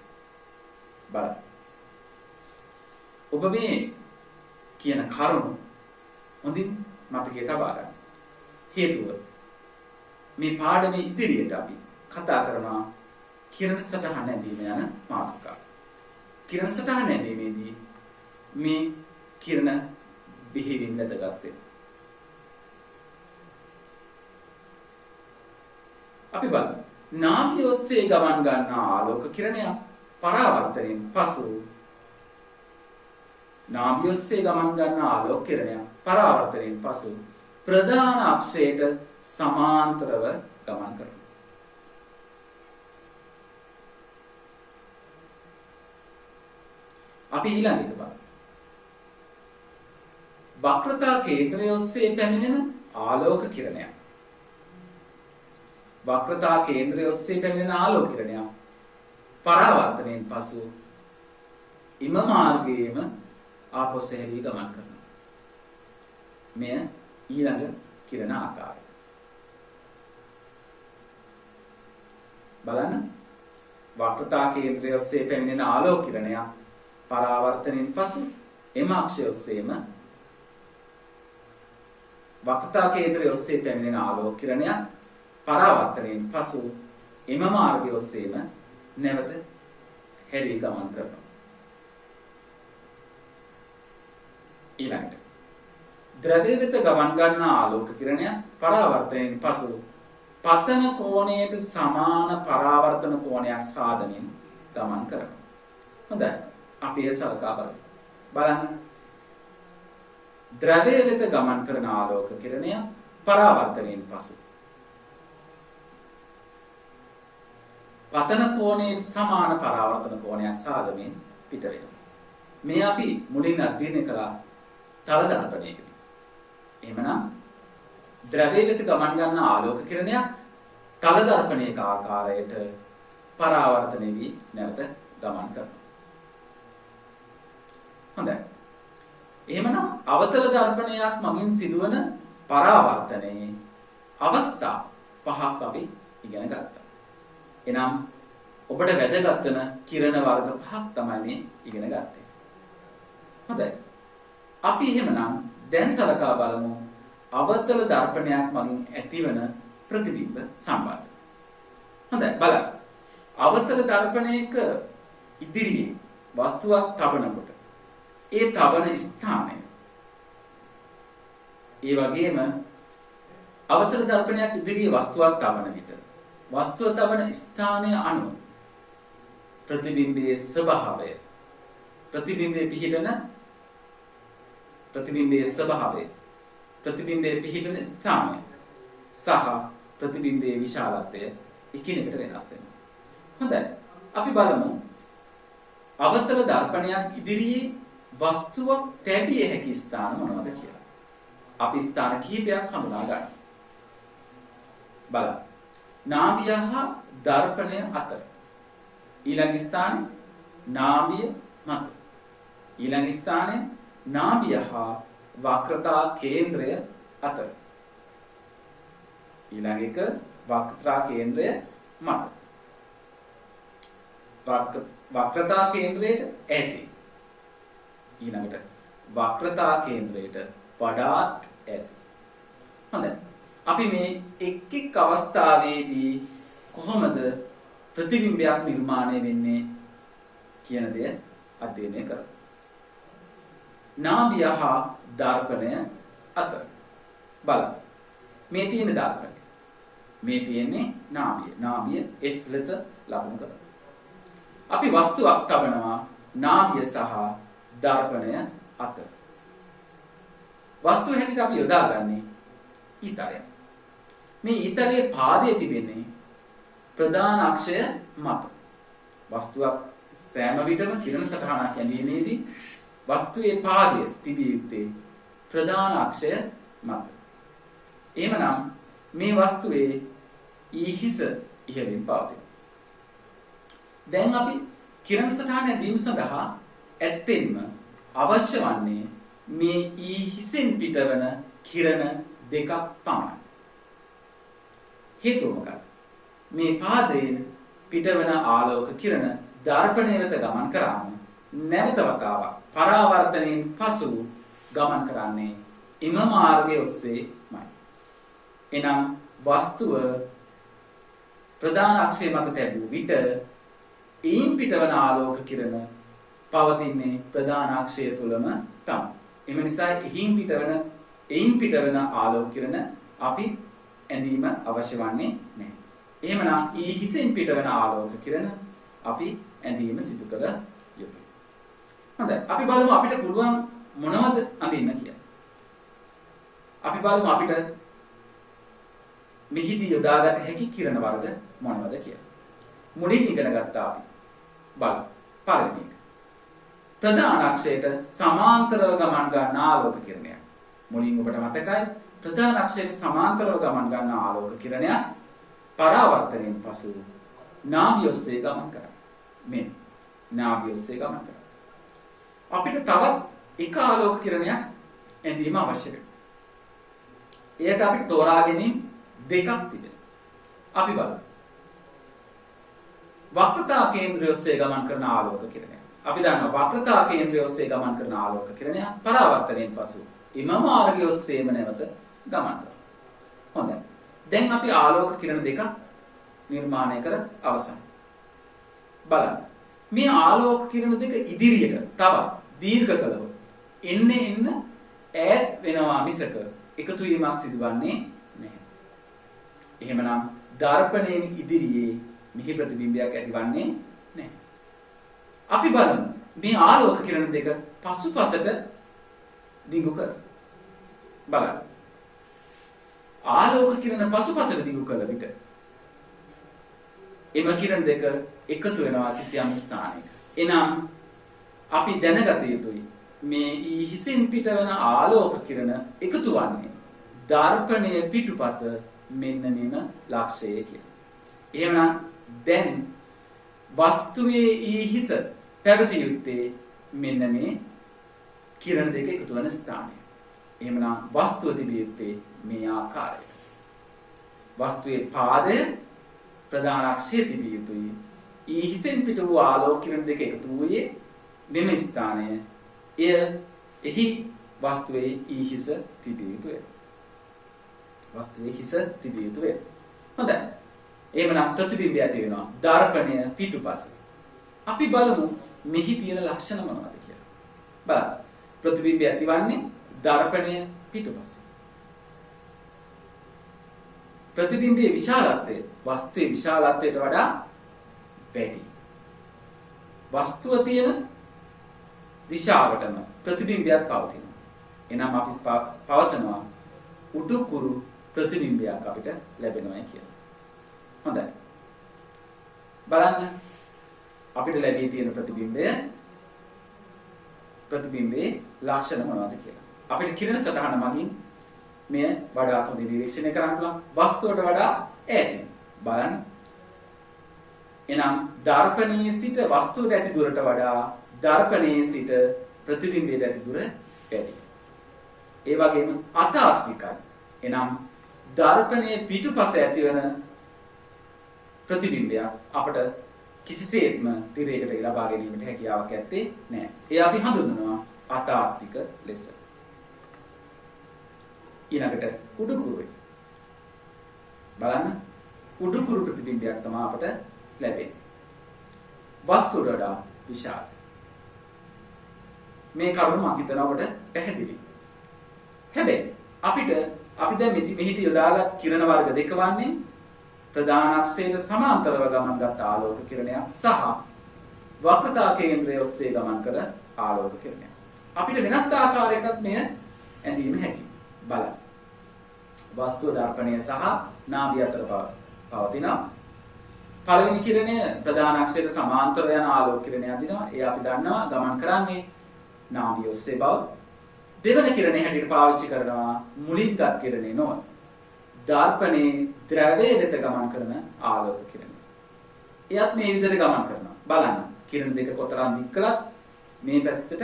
[SPEAKER 1] බලන්න. ඔබ මේ කියන කරුණු හොඳින් මතකයේ තබා ගන්න. හේතුව මේ පාඩමේ ඉදිරියට අපි කතා කරනවා කිරණ සටහන ඇඳීම යන මාතෘකාව. කිරණ සටහන ඇඳීමේදී මේ කිරණ බිහිවින් වැදගත් වෙනවා. අපි බලමු. නාභිය ඔස්සේ ගමන් ගන්නා ආලෝක කිරණයක් පරාවර්තනයෙන් පසු නාභිය ඔස්සේ ගමන් ගන්නා ආලෝක කිරණයක් පරාවර්තනයෙන් පසු ප්‍රධාන අක්ෂයට සමාන්තරව ගමන් කරනවා. අපි ඊළඟට බලමු. වක්‍රතා කේන්ද්‍රය ඔස්සේ පැමිණෙන ආලෝක කිරණයක්. වක්‍රතා කේන්ද්‍රය ඔස්සේ පැමිණෙන ආලෝක කිරණයක් පරාවර්තනයෙන් පසු ඉම මාර්ගයේම ආපසු හැරී ගමන් කරනවා. මෙය ඊළඟ කිරණ ආකාරය. බලන්න. වක්‍රතා කේන්ද්‍රය ඔස්සේ පැමිණෙන ආලෝක කිරණයක් පරාවර්තනයෙන් පසු එම අක්ෂය ඔස්සේම වක්‍රතා කේන්ද්‍රය ඔස්සේ පැමිණෙන ආලෝක කිරණයක් පරාවර්තනයෙන් පසු එම මාර්ගය ඔස්සේම නැවත හැරී ගමන් කරනවා. ඊළඟට ද්‍රව්‍ය වෙත ගමන් ගන්නා ආලෝක කිරණයක් පරාවර්තනයෙන් පසු පතන කෝණයට සමාන පරාවර්තන කෝණයක් සාදමින් ගමන් කරනවා. හොඳයි. අපි ඒ සලකා බලමු. බලන්න. ද්‍රව්‍ය වෙත ගමන් කරන ආලෝක කිරණය පරාවර්තනයෙන් පසු පතන කෝණයෙන් සමාන පරාවර්තන කෝණයක් සාදමින් පිට වෙනවා. මේ අපි මුලින් අධ්‍යයනය කළා තල දර්පණයකදී. එහෙමනම් ද්‍රව්‍ය වෙත ගමන් ගන්න ආලෝක කිරණයක් තල දර්පණයක ආකාරයට පරාවර්තනය වී නැවත ගමන් කරනවා. හොඳයි. එහෙමනම් අවතල දර්පණයක් මගින් සිදුවන පරාවර්තනයේ අවස්ථා පහක් අපි ඉගෙන ගත්තා. එනම් ඔබට වැදගත් වෙන කිරණ වර්ග පහක් තමයි මේ ඉගෙන ගත්තේ. හොඳයි. අපි එහෙමනම් දැන් සලකා බලමු අවතල දර්පණයක් මගින් ඇතිවන ප්‍රතිබිම්බ සම්බන්ධය. හොඳයි බලන්න. අවතල දර්පණයක ඉදිරියේ වස්තුවක් තබනකොට ඒ තබන ස්ථානය ඒ වගේම අවතල දර්පණයක් ඉදිරියේ වස්තුවක් තබන විට වස්තුව තබන ස්ථානය අනුව ප්‍රතිබිම්බයේ ස්වභාවය ප්‍රතිබිම්බයේ පිහිටන ස්ථානය සහ ප්‍රතිබිම්බයේ විශාලත්වය එකිනෙකට වෙනස් වෙනවා. හොඳයි. අපි බලමු අවතල දර්පණයක් ඉදිරියේ වස්තුවක් තැබිය හැකි ස්ථාන මොනවද කියලා. අපි ස්ථාන කිහිපයක් හඳුනා ගන්න. බලන්න. නාභිය හා දර්පණය අතර. ඊළඟ ස්ථානේ නාභිය මත. ඊළඟ ස්ථානේ නාභිය හා වක්‍රතා කේන්ද්‍රය අතර. ඊළඟ එක වක්‍රතා කේන්ද්‍රය මත. වක්‍රතා කේන්ද්‍රයට ඇති. ඊළඟට වක්‍රතා කේන්ද්‍රයට වඩාත් ඇති. හොඳයි. අපි මේ එක් එක් අවස්ථාවේදී කොහොමද ප්‍රතිබිම්බයක් නිර්මාණය වෙන්නේ කියන දේ අධ්‍යයනය කරමු. නාභිය හා දර්පණය අතර. බලන්න. මේ තියෙන දර්පණය. මේ තියෙන්නේ නාභිය. නාභිය F ලෙස ලකුණු කරමු. අපි වස්තුවක් තබනවා නාභිය සහ දර්පණය අතර. වස්තුව හැටියට අපි යොදාගන්නේ ඊතරය. මේ ඊතරයේ පාදයේ තිබෙන්නේ ප්‍රධාන අක්ෂය මත. වස්තුවක් සෑම විටම කිරණ සටහනක් ඇඳීමේදී වස්තුවේ පාදය තිබිය යුත්තේ ප්‍රධාන අක්ෂය මත. එහෙමනම් මේ වස්තුවේ ඊහිස ඉහළින් පවතී. දැන් අපි කිරණ සටහන ඇඳීම සඳහා ඇත්තෙන්ම අවශ්‍ය වන්නේ මේ ඊහිසෙන් පිටවන කිරණ දෙකක් පමණයි. හේතුව මොකක්ද? මේ පාදයෙන් පිටවන ආලෝක කිරණ දර්පණය වෙත ගමන් කරාම නැවත වතාවක් පරාවර්තනයෙන් පසු ගමන් කරන්නේ එම මාර්ගය ඔස්සේමයි. එනම් වස්තුව ප්‍රධාන අක්ෂය මත තැබූ විට එයින් පිටවන ආලෝක කිරණ පවතින්නේ ප්‍රධාන අක්ෂය තුලම තමයි. එම නිසා එයින් පිටවන ආලෝක කිරණ අපි ඇඳීම අවශ්‍ය වන්නේ නැහැ. එහෙමනම් ඊහිසෙන් පිටවන ආලෝක කිරණ අපි ඇඳීම සිදු කළ යුතුයි. හොඳයි. අපි බලමු අපිට පුළුවන් මොනවද අඳින්න කියලා. අපි බලමු අපිට මෙහිදී යොදාගත හැකි කිරණ වර්ග මොනවද කියලා. මුලින් ඉගෙන ගත්තා අපි. බලමු. පළවෙනි එක. ප්‍රධාන අක්ෂයට සමාන්තරව ගමන් ගන්න ආලෝක කිරණයක්. මුලින් ඔබට මතකයි ප්‍රධාන අක්ෂයට සමාන්තරව ගමන් ගන්න ආලෝක කිරණයක් පරාවර්තනයෙන් පසු නාභිය ඔස්සේ ගමන් කරයි. මේ නාභිය ඔස්සේ ගමන් කරයි. අපිට තවත් එක ආලෝක කිරණයක් ඇඳීම අවශ්‍ය වෙනවා. එයට අපිට තෝරා ගැනීම දෙකක් තිබෙනවා. අපි බලමු. වක්‍රතා කේන්ද්‍රය ඔස්සේ ගමන් කරන ආලෝක කිරණයක්. අපි දන්නවා වක්‍රතා කේන්ද්‍රය ඔස්සේ ගමන් කරන ආලෝක කිරණයක් පරාවර්තනයෙන් පසු එම මාර්ගය ඔස්සේම නැවත ගමන් කරනවා. හොඳයි. දැන් අපි ආලෝක කිරණ දෙකක් නිර්මාණය කර අවසන්. බලන්න. මේ ආලෝක කිරණ දෙක ඉදිරියට තවත් දීර්ඝ කළොත් එන්න ඈත් වෙනවා මිසක එකතු වීමක් සිදුවන්නේ නැහැ. එහෙමනම් දර්පණයෙන් ඉදිරියේ මිහි ප්‍රතිබිම්බයක් ඇතිවන්නේ නැහැ. අපි බලමු මේ ආලෝක කිරණ දෙක පසුපසට දිගු කර. බලන්න. ආලෝක කිරණ පසුපසට දිගු කළ විට එම කිරණ දෙක එකතු වෙනවා කිසියම් ස්ථානයක. එනම් අපි දැනගත යුතුයි මේ ඊහිසෙන් පිටවන ආලෝක කිරණ එකතු වන්නේ දර්පණය පිටුපස මෙන්න මෙම ලක්ෂයේ කියලා. එහෙමනම් දැන් වස්තුවේ ඊහිස පැවතිය යුත්තේ මෙන්න මේ කිරණ දෙක එකතු වන ස්ථානය. එහෙමනම් වස්තුව තිබිය යුත්තේ මේ ආකාරයට. වස්තුවේ පාදය ප්‍රධාන අක්ෂය තිබිය යුතුයි. ඊහිසෙන් පිට වූ ආලෝක කිරණ දෙක එකතු වූයේ මෙම ස්ථානය. එහි වස්තුවේ ඊහිස තිබිය යුතුය. වස්තුවේ හිස තිබිය යුතුය. හොඳයි. එහෙමනම් ප්‍රතිබිම්බය ඇති වෙනවා දර්පණය පිටුපස. අපි බලමු මෙහි තියෙන ලක්ෂණ මොනවද කියලා. බලන්න. ප්‍රතිබිම්බය ඇතිවන්නේ දර්පණය පිටුපස. ප්‍රතිබිම්බයේ විශාලත්වය වස්තුවේ විශාලත්වයට වඩා වැඩි. වස්තුව තියෙන දිශාවටම ප්‍රතිබිම්බයක් පවතිනවා. එනම් අපි පවසනවා උඩුකුරු ප්‍රතිබිම්බයක් අපිට ලැබෙනවා කියලා. හොඳයි. බලන්න අපිට ලැබී තියෙන ප්‍රතිබිම්බයේ ලක්ෂණ මොනවද කියලා. අපිට කිරණ සටහන මගින් මෙය වඩාත් හොඳින් නිරීක්ෂණය කරන්න පුළුවන්. වස්තුවට වඩා ඈතින්. බලන්න. එනම් දර්පණයේ සිට වස්තුවට ඇති දුරට වඩා දර්පණයේ සිට ප්‍රතිබිම්බයට ඇති දුර වැඩි. ඒ වගේම අතාත්විකයි. එනම් දර්පණයේ පිටුපස ඇතිවන ප්‍රතිබිම්බයක් අපට කිසිසේත්ම තිරයකට ලබා ගැනීමට හැකියාවක් ඇත්තේ නැහැ. ඒ අපි හඳුන්වනවා අතාත්වික ලෙස. ඊළඟට උඩුකුරුයි. බලන්න උඩුකුරු ප්‍රතිබිම්බයක් තමයි අපට ලැබෙන්නේ. වස්තුවට වඩා විශාල. මේ කරුණ මම හිතනවා ඔබට පැහැදිලි. හැබැයි අපි දැන් මෙහිදී යොදාගත් කිරණ වර්ග දෙක වන්නේ ප්‍රධාන අක්ෂයට සමාන්තරව ගමන් ගත් ආලෝක කිරණයක් සහ වක්‍රතා කේන්ද්‍රය ඔස්සේ ගමන් කළ ආලෝක කිරණයක්. අපිට වෙනත් ආකාරයකටත් මෙය ඇඳීම හැකියි. බලන්න. වස්තුව දර්පණය සහ නාභිය අතර පවතින පළවෙනි කිරණය ප්‍රධාන අක්ෂයට සමාන්තරව යන ආලෝක කිරණයක් දිනවා. ඒ අපි දන්නවා ගමන් කරන්නේ නාභිය ඔස්සේ බව. දෙවන කිරණේ හැටියට පාවිච්චි කරනවා මුලින්ගත් කිරණේ නොව. දර්පණේ ද්‍රවයේ වෙත ගමන් කරන ආලෝක කිරණය. එයත් මේ විදිහට ගමන් කරනවා. බලන්න. කිරණ දෙක කොතරම් දික් කළත් මේ පැත්තට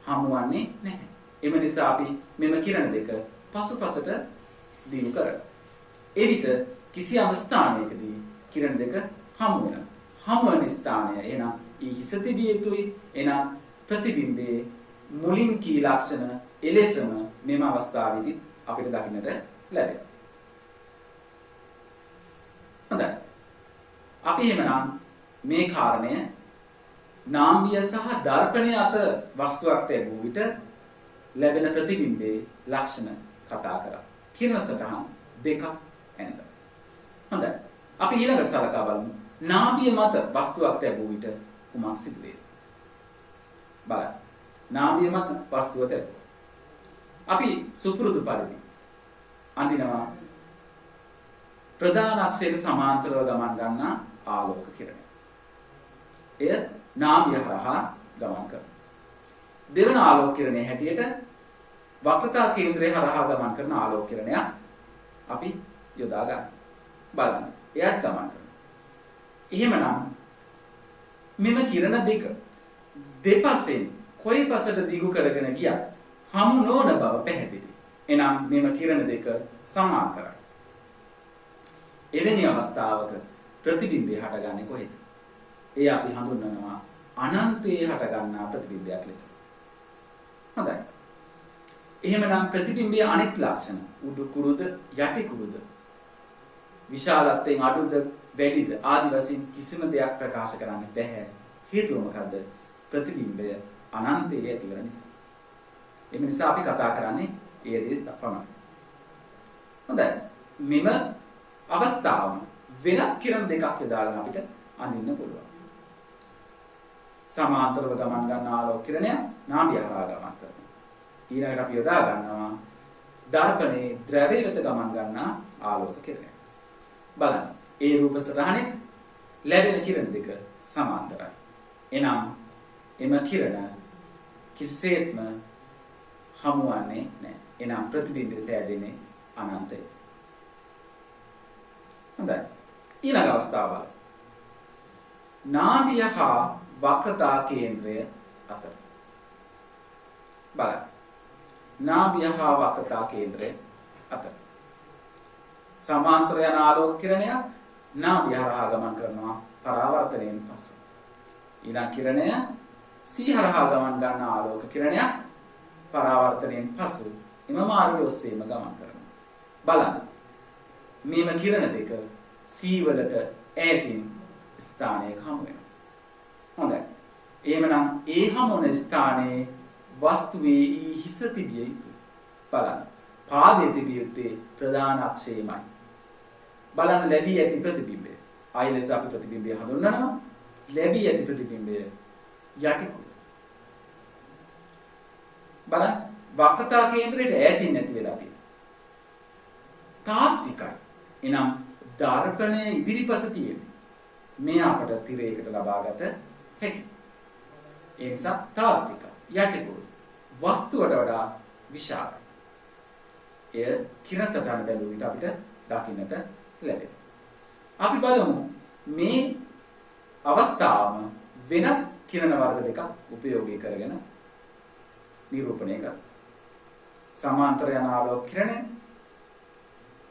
[SPEAKER 1] හමුවන්නේ නැහැ. එම නිසා අපි මෙම කිරණ දෙක පසුපසට දියුණු කරනවා. ඒ විට කිසියම් ස්ථානයකදී කිරණ දෙක හමු වෙනවා. හමු වෙන ස්ථානය එහෙනම් හිස තිබිය යුතුයි. එහෙනම් ප්‍රතිබිම්බයේ මුලින් කී ලක්ෂණ එලෙසම මෙම අවස්ථාවේදී අපිට දකින්නට ලැබෙනවා. හොඳයි. අපි එහෙමනම් මේ කාරණය නාම්බිය සහ දර්පණය අතර වස්තුවක් තිබූ විට ලැබෙන ප්‍රතිබිම්බයේ ලක්ෂණ කතා කරා. කිරණ සටහන් දෙකක් ඇඳ. හොඳයි. අපි ඊළඟට සලකා බලමු. නාභිය මත වස්තුවක් තිබූ විට කුමක් සිදු වේ? බලන්න. නාභිය මත වස්තුව තිබුණා. අපි සුපුරුදු පරිදි අඳිනවා ප්‍රධාන අක්ෂයට සමාන්තරව ගමන් ගන්නා ආලෝක කිරණය. එය නාභිය හරහා ගමන් කරනවා. දෙවන ආලෝක කිරණයේ හැටියට වක්‍රතා කේන්ද්‍රය හරහා ගමන් කරන ආලෝක කිරණයක් අපි යොදා ගන්න. බලන්න. එයත් ගමන් කරනවා. එහෙමනම් මෙම කිරණ දෙක දෙපසෙන් කොයි පසට දිගු කරගෙන ගියත් හමු නොවන බව පැහැදිලි. එනම් මෙම කිරණ දෙක සමාන්තරයි. එවැනි අවස්ථාවක ප්‍රතිබිම්බය හටගන්නේ කොහෙද? ඒ අපි හඳුන්වනවා අනන්තයේ හටගන්නා ප්‍රතිබිම්බයක් ලෙස. හොඳයි. එහෙමනම් ප්‍රතිබිම්බයේ අනිත් ලක්ෂණ උඩු කුරුද යටි කුරුද විශාලත්වයෙන් අඩුද වැඩිද ආදි වශයෙන් කිසිම දෙයක් ප්‍රකාශ කරන්න බැහැ. හේතුව මොකද්ද? ප්‍රතිබිම්බය අනන්තයේ ඇතිවන නිසා. ඒ නිසා අපි කතා කරන්නේ ඒ දේ පමණයි. හොඳයි. මෙම අවස්ථාවම වෙනත් කිරණ දෙකක් යොදාගෙන අපිට අඳින්න පුළුවන්. සමාන්තරව ගමන් ගන්න ආලෝක කිරණය නාභිය හරහා ගමන් කරනවා. ඊළඟට අපි යොදා ගන්නවා දර්පණයේ ද්‍රවය වෙත ගමන් ගන්නා ආලෝක කිරණය. බලන්න. ඒ රූප සටහනේ ලැබෙන කිරණ දෙක සමාන්තරයි. එනම් එම කිරණ කිසිසේත්ම හමුවන්නේ නැහැ. එනම් ප්‍රතිබිම්බය සෑදෙන්නේ අනන්තයි. හොඳයි. ඊළඟ අවස්ථාව බලන්න. නාභිය හා වක්‍රතා කේන්ද්‍රය අතර. බලන්න. නාභිය හා වක්‍රතා කේන්ද්‍රය අතර. සමාන්තර යන ආලෝක කිරණයක් නාභිය හරහා ගමන් කරනවා පරාවර්තනයෙන් පසු. ඊළඟ කිරණය C හරහා ගමන් ගන්න ආලෝක කිරණයක් පරාවර්තනයෙන් පසු එම මාර්ගය ඔස්සේම ගමන් කරනවා. බලන්න. මේම කිරණ දෙක C වලට ඈතින් ස්ථානයක හමු වෙනවා. හොඳයි. එහෙමනම් ඒ හමු වන ස්ථානයේ වස්තුවේ හිස තිබිය යුතුයි. බලන්න. පාදයේ තිබිය යුත්තේ ප්‍රධාන අක්ෂයමයි. බලන්න ලැබී ඇති ප්‍රතිබිම්බය. ආයෙත් අපි ප්‍රතිබිම්බය හඳුන්වනවා. ලැබී ඇති ප්‍රතිබිම්බය යටි කුල. බලන්න වක්‍රතා කේන්ද්‍රයට ඈතින් නැති වෙලා තියෙනවා. තාත්විකයි. එනම් දර්පණයේ ඉදිරිපස තියෙන්නේ. මේ අපට තිරයකට ලබාගත හැකියි. ඒ නිසා තාත්වික යටිකුරු වස්තුවට වඩා විශාලයි. එය කිරණ සටහන බැලුව විට අපිට දකින්නට ලැබෙනවා. අපි බලමු මේ අවස්ථාවම වෙනත් කිරණ වර්ග දෙකක් උපයෝගී කරගෙන නිරූපණය කරනවා. සමාන්තර යන ආලෝක කිරණය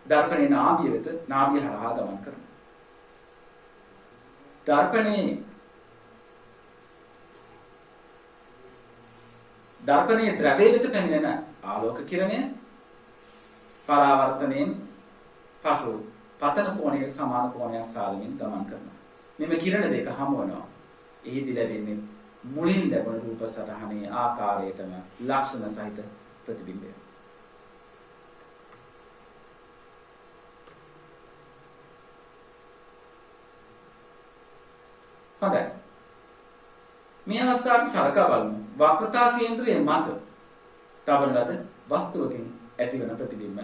[SPEAKER 1] දර්පණේ නාභිය වෙත නාභිය හරහා ගමන් කරනවා. දර්පණයේ ද්‍රව්‍ය වෙත පැමිණෙන ආලෝක කිරණය පරාවර්තනයෙන් පසු පතන කෝණයට සමාන කෝණයක් සාදමින් ගමන් කරනවා. මෙම කිරණ දෙක හමු වෙනවා. එහිදී ලැබෙන්නේ මුලින් ලැබුණු රූප සටහනේ ආකාරයටම ලක්ෂණ සහිත ප්‍රතිබිම්බය. හොඳයි. මේ අවස්ථාවේ සලකා බලමු වක්‍රතා කේන්ද්‍රයේ මත තබන ලද වස්තුවකින් ඇතිවන ප්‍රතිබිම්බ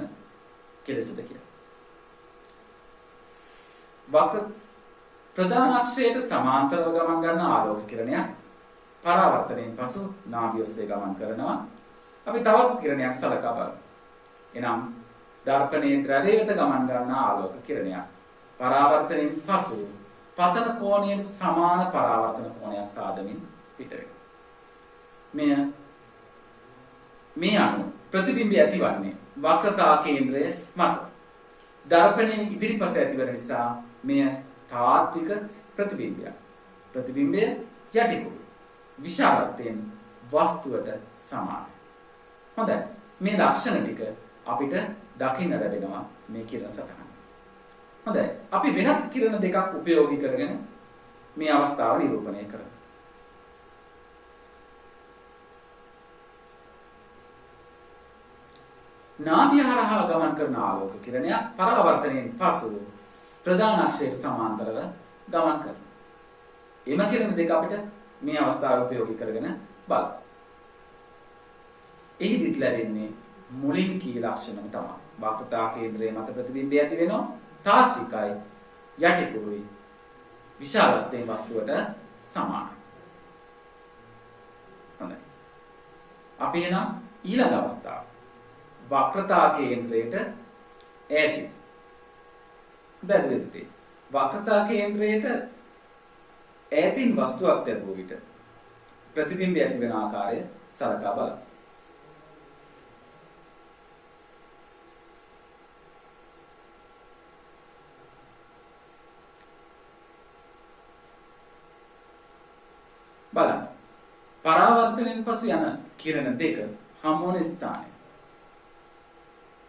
[SPEAKER 1] කෙලෙසද කියලා. වක්‍ර ප්‍රධාන අක්ෂයට සමාන්තරව ගමන් කරන ආලෝක කිරණයක් පරාවර්තනයෙන් පසු නාභිය ඔස්සේ ගමන් කරනවා. අපි තවත් කිරණයක් සලකා බලමු. එනම් දර්පණයේ ද්‍රව්‍ය වෙත ගමන් කරන ආලෝක කිරණයක් පරාවර්තනයෙන් පසු පතන කෝණයෙන් සමාන පරාවර්තන කෝණයක් සාදමින් පිට වෙනවා. මේ අනුව ප්‍රතිබිම්බය ඇතිවන්නේ වක්‍රතා කේන්ද්‍රය මත. දර්පණයෙන් ඉදිරිපස ඇතිවන නිසා මෙය තාත්වික ප්‍රතිබිම්බයක්. ප්‍රතිබිම්බය යටිකුරු විශාලත්වයෙන් වස්තුවට සමානයි. හොඳයි. මේ ලක්ෂණ ටික අපිට දකින්න ලැබෙනවා මේ කිරණ සටහන. හොඳයි. අපි වෙනත් කිරණ දෙකක් උපයෝගී කරගෙන මේ අවස්ථාව නිරූපණය කරමු. නාභිය හරහා ගමන් කරන ආලෝක කිරණයක් පරාවර්තනයෙන් පසු ප්‍රධාන අක්ෂයට සමාන්තරව ගමන් කරනවා. එම කිරණ දෙක අපිට මේ අවස්ථාව උපයෝගී කරගෙන බලමු. එහිදී ලැබෙන්නේ මුලින් කී ලක්ෂණම තමයි. වක්‍රතා කේන්ද්‍රයේ මත ප්‍රතිබිම්බය ඇති වෙනවා. තාත්විකයි යටිකුරුයි විශාලත්වයෙන් වස්තුවට සමානයි. හොඳයි. අපි එනම් ඊළඟ අවස්ථාව වක්‍රතා කේන්ද්‍රයට ඈතින් බැලුවෙත් වක්‍රතා කේන්ද්‍රයට ඈතින් වස්තුවක් ලැබුව විට ප්‍රතිබිම්බය ඇති වෙන ආකාරය සලකා බලමු. බලන්න. පරාවර්තනයෙන් පසු යන කිරණ දෙක හමු වන ස්ථානය.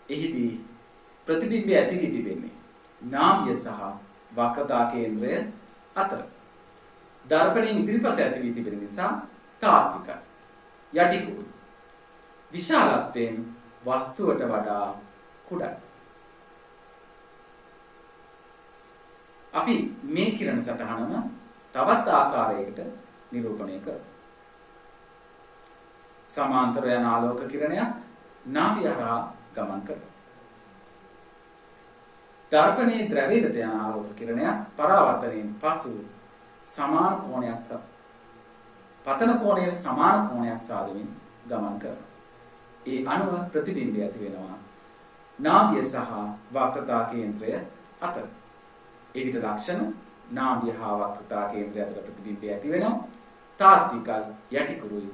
[SPEAKER 1] එහිදී ප්‍රතිබිම්බය ඇති වී තිබෙන්නේ නාභිය සහ වක්‍රතා කේන්ද්‍රය අතර. දර්පණයෙන් ඉදිරිපස ඇති වී තිබෙන නිසා තාත්විකයි. යටිකුරු විශාලත්වයෙන් වස්තුවට වඩා කුඩයි. අපි මේ කිරණ සටහනම තවත් ආකාරයකට නිරූපණය කරමු. සමාන්තර යන ආලෝක කිරණයක් නාභිය හරහා ගමන් කරනවා. දර්පණයේ ද්‍රව්‍ය වෙත යන ආලෝක කිරණයක් පරාවර්තනයෙන් පසු සමාන කෝණයක් පතන කෝණයේ සමාන කෝණයක් සාදමින් ගමන් කරනවා. ඒ අනුව ප්‍රතිබිම්බය ඇති වෙනවා නාභිය සහ වක්‍රතා කේන්ද්‍රය අතර. ඒ විට ලක්ෂණ නාභිය හා වක්‍රතා කේන්ද්‍රය අතර ප්‍රතිබිම්බය ඇති වෙනවා. තාත්විකයි යටිකුරුයි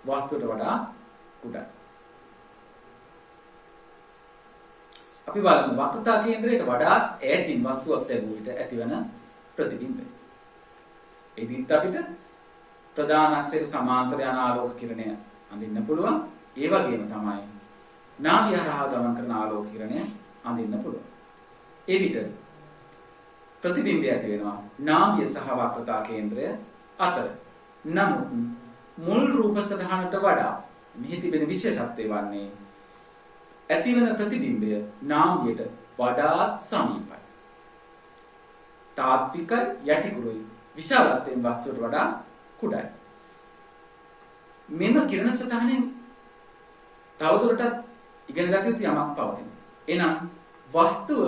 [SPEAKER 1] වස්තුවට වඩා කුඩයි. අපි බලමු වක්‍රතා කේන්ද්‍රයට වඩා ඈතින් වස්තුවක් ලැබුව විට ඇතිවන ප්‍රතිබිම්බය. එදිත් අපිට ප්‍රධාන අක්ෂයට සමාන්තර යන ආලෝක කිරණය අඳින්න පුළුවන්. ඒ වගේම තමයි නාභිය හරහා ගමන් කරන ආලෝක කිරණය අඳින්න පුළුවන්. ඒ විට ප්‍රතිබිම්බය ඇති වෙනවා නාභිය සහ වක්‍රතා කේන්ද්‍රය අතර. නමුත් මුල් රූප සටහනට වඩා මෙහි තිබෙන විශේෂත්වය වන්නේ ඇතිවන ප්‍රතිබිම්බය නාභියට වඩාත් සමීපයි. තාත්වික යටිකුරුයි විශාලත්වයෙන් වස්තුවට වඩා කුඩයි. මෙම කිරණ සටහනෙන් තවදුරටත් ඉගෙන ගත යුතු යමක් පවතිනවා. එනම් වස්තුව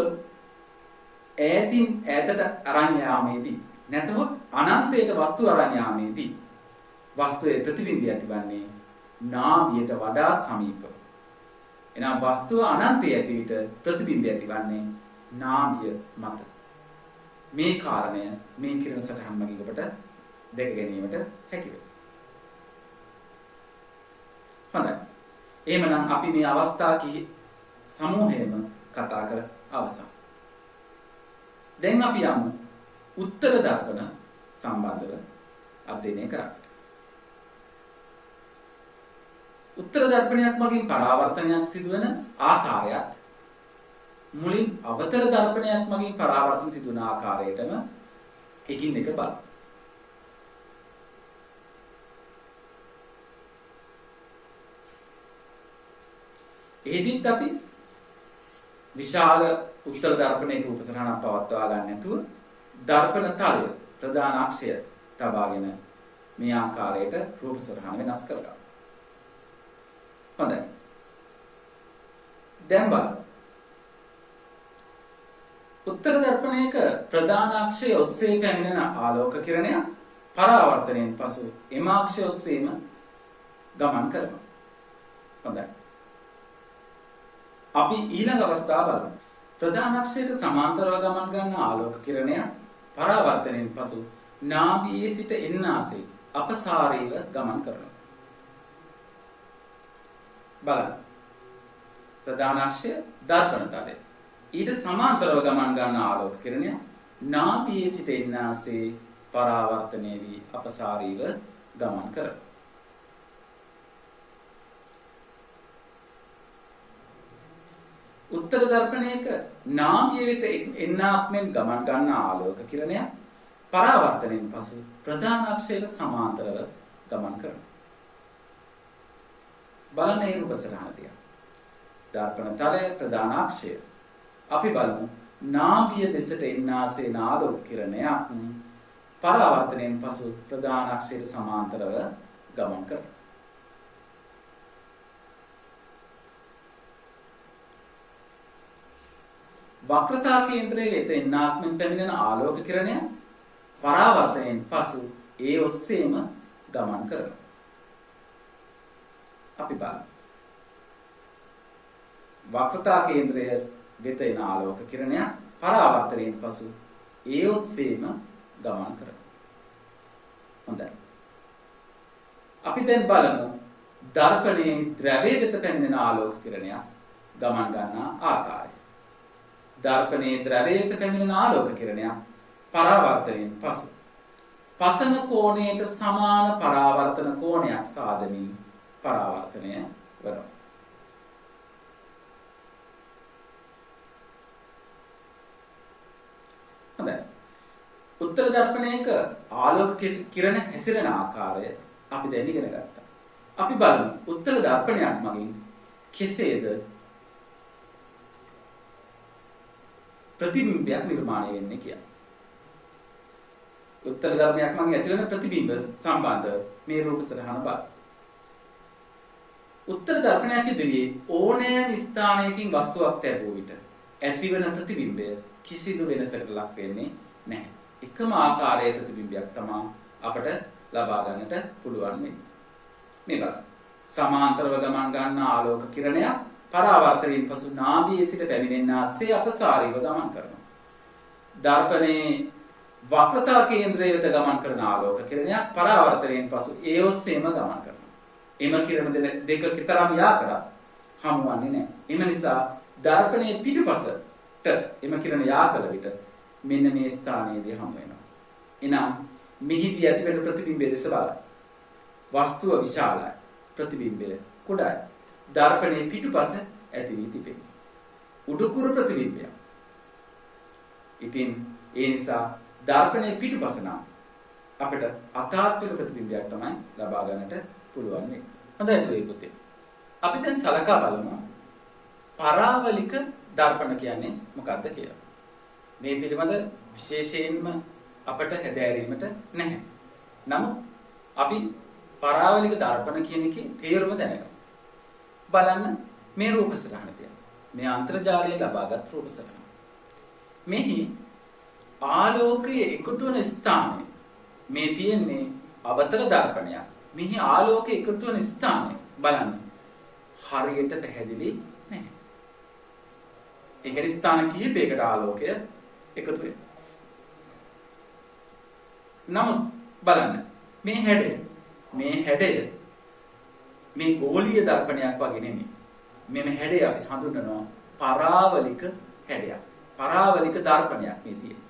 [SPEAKER 1] ඈතින් ඈතට අරන් යාමේදී නැතහොත් අනන්තයට වස්තු අරන් යාමේදී වස්තුවේ ප්‍රතිබිම්බය ඇතිවන්නේ නාභියට වඩා සමීපව. එනම් වස්තුව අනන්තයේ ඇති විට ප්‍රතිබිම්බය ඇතිවන්නේ නාභිය මත. මේ කාරණය මේ කිරණ සටහන් මගින් ඔබට දැක ගැනීමට හැකි වේ. හොඳයි. එහෙමනම් අපි මේ අවස්ථා කී සමූහයම කතා කර අවසන්. දැන් අපි යමු උත්තර දර්පණ සම්බන්ධව අධ්‍යයනය කරන්න. උත්තර දර්පණයක් මගින් පරාවර්තනයක් සිදුවන ආකාරයත් මුලින් අවතර දර්පණයක් මගින් පරාවර්තන සිදුවන ආකාරයටම එකින් එක බලමු. එෙදිත් අපි විශාල උත්තර දර්පණයක උපසරණක් පවත්වා ගන්න නැතුව දර්පණ තලය ප්‍රධාන අක්ෂය තබාගෙන මේ ආකාරයට රූප සටහන වෙනස් කරගන්න. හොඳයි. දැන් බලන්න. උත්තර දර්පණයක ප්‍රධාන අක්ෂය ඔස්සේ පැමිණෙන ආලෝක කිරණය පරාවර්තනයෙන් පසු එම අක්ෂය ඔස්සේම ගමන් කරනවා. හොඳයි. අපි ඊළඟ අවස්ථාව බලමු. ප්‍රධාන අක්ෂයට සමාන්තරව ගමන් ගන්න ආලෝක කිරණය පරාවර්තනයෙන් පසු නාභියේ සිට එන්නාසේ අපසාරීව ගමන් කරනවා. බලන්න. ප්‍රධාන අක්ෂය දර්පණ තලය. ඊට සමාන්තරව ගමන් ගන්න ආලෝක කිරණය නාභියේ සිට එන්නාසේ පරාවර්තනය වී අපසාරීව ගමන් කරනවා. උත්තර දර්පණයක නාභිය වෙත එන්නාක් මෙන් ගමන් ගන්න ආලෝක කිරණය පරාවර්තනයෙන් පසු ප්‍රධාන අක්ෂයට සමාන්තරව ගමන් කරනවා. බලන්න මේ රූප සටහන දිහා. දර්පණ තලය ප්‍රධාන අක්ෂය. අපි බලමු නාභිය දෙසට එන්නාසේ ආලෝක කිරණයක් පරාවර්තනයෙන් පසු ප්‍රධාන අක්ෂයට සමාන්තරව ගමන් කරනවා. වක්‍රතා කේන්ද්‍රයේ වෙත එන්නාක් මෙන් පැමිණෙන ආලෝක කිරණය පරාවර්තනයෙන් පසු ඒ ඔස්සේම ගමන් කරනවා. අපි බලමු. වක්‍රතා කේන්ද්‍රය වෙත එන ආලෝක කිරණය පරාවර්තනයෙන් පසු ඒ ඔස්සේම ගමන් කරනවා. හොඳයි. අපි දැන් බලමු දර්පණයේ ද්‍රව්‍ය වෙත පැමිණෙන ආලෝක කිරණය ගමන් ගන්නා ආකාරය. දර්පණයේ ද්‍රව්‍ය වෙත පැමිණෙන ආලෝක කිරණය පරාවර්තනයෙන් පසු පතන කෝණයට සමාන පරාවර්තන කෝණයක් සාදමින් පරාවර්තනය වෙනවා. හොඳයි. උත්තර දර්පණයක ආලෝක කිරණ හැසිරෙන ආකාරය අපි දැන් ඉගෙන ගත්තා. අපි බලමු උත්තර දර්පණයක් මගින් කෙසේද ප්‍රතිබිම්බයක් නිර්මාණය වෙන්නේ කියලා. උත්තර දර්පණයක් මගින් ඇතිවන ප්‍රතිබිම්බ සම්බන්ධ මේ රූප සටහන බලන්න. උත්තර දර්පණයක් ඉදිරියේ ඕනෑම ස්ථානයකින් වස්තුවක් තැබුව විට ඇතිවන ප්‍රතිබිම්බය කිසිදු වෙනසකට ලක් වෙන්නේ නැහැ. එකම ආකාරයේ ප්‍රතිබිම්බයක් තමයි අපට ලබා ගන්නට පුළුවන් වෙන්නේ. මේ බලන්න. සමාන්තරව ගමන් ගන්න ආලෝක කිරණයක් පරාවර්තනයෙන් පසු නාභියේ සිට පැමිණෙන්නාසේ අපසාරීව ගමන් කරනවා. දර්පණයේ වක්‍රතා කේන්ද්‍රය වෙත ගමන් කරන ආලෝක කිරණයක් පරාවර්තනයෙන් පසු ඒ ඔස්සේම ගමන් කරනවා. එම කිරණ දෙක කිතරම් යා කරත් හමුවන්නේ නැහැ. එම නිසා දර්පණයේ පිටුපසට එම කිරණ යා කළ විට මෙන්න මේ ස්ථානයේදී හමු වෙනවා. එනම් මෙහිදී ඇතිවෙන ප්‍රතිබිම්බය දෙස බලන්න. වස්තුව විශාලයි. ප්‍රතිබිම්බය කුඩායි. දර්පණයේ පිටුපස ඇති වී තිබෙනවා. උඩුකුරු ප්‍රතිබිම්බය. ඉතින් ඒ නිසා දර්පණයේ පිටුපස නම් අපිට අතාත්වික ප්‍රතිබිම්බයක් තමයි ලබා ගන්නට පුළුවන් වෙන්නේ. හොඳයි දුවේ පුතේ. අපි දැන් සලකා බලමු පරාවලික දර්පණ කියන්නේ මොකක්ද කියලා. මේ පිළිබඳ විශේෂයෙන්ම අපට හැදෑරීමට නැහැ. නමුත් අපි පරාවලික දර්පණ කියන එකේ තේරුම දැනගමු. බලන්න මේ රූප සටහන තියා. මේ අන්තර්ජාලයේ ලබාගත් රූප සටහන. මෙහි ආලෝකයේ එකතු වෙන ස්ථානය මේ තියෙන්නේ අවතල දර්පණයක්. මෙහි ආලෝකයේ එකතු වෙන ස්ථානය බලන්න. හරියට පැහැදිලි නැහැ. ඒ කියන්නේ ස්ථාන කිහිපයකට ආලෝකය එකතු වෙනවා. නමුත් බලන්න මේ හැඩය මේ ගෝලීය දර්පණයක් වගේ නෙමෙයි. මෙම හැඩය අපි හඳුන්වනවා පරාවලික හැඩයක්. පරාවලික දර්පණයක් මේ තියෙන්නේ.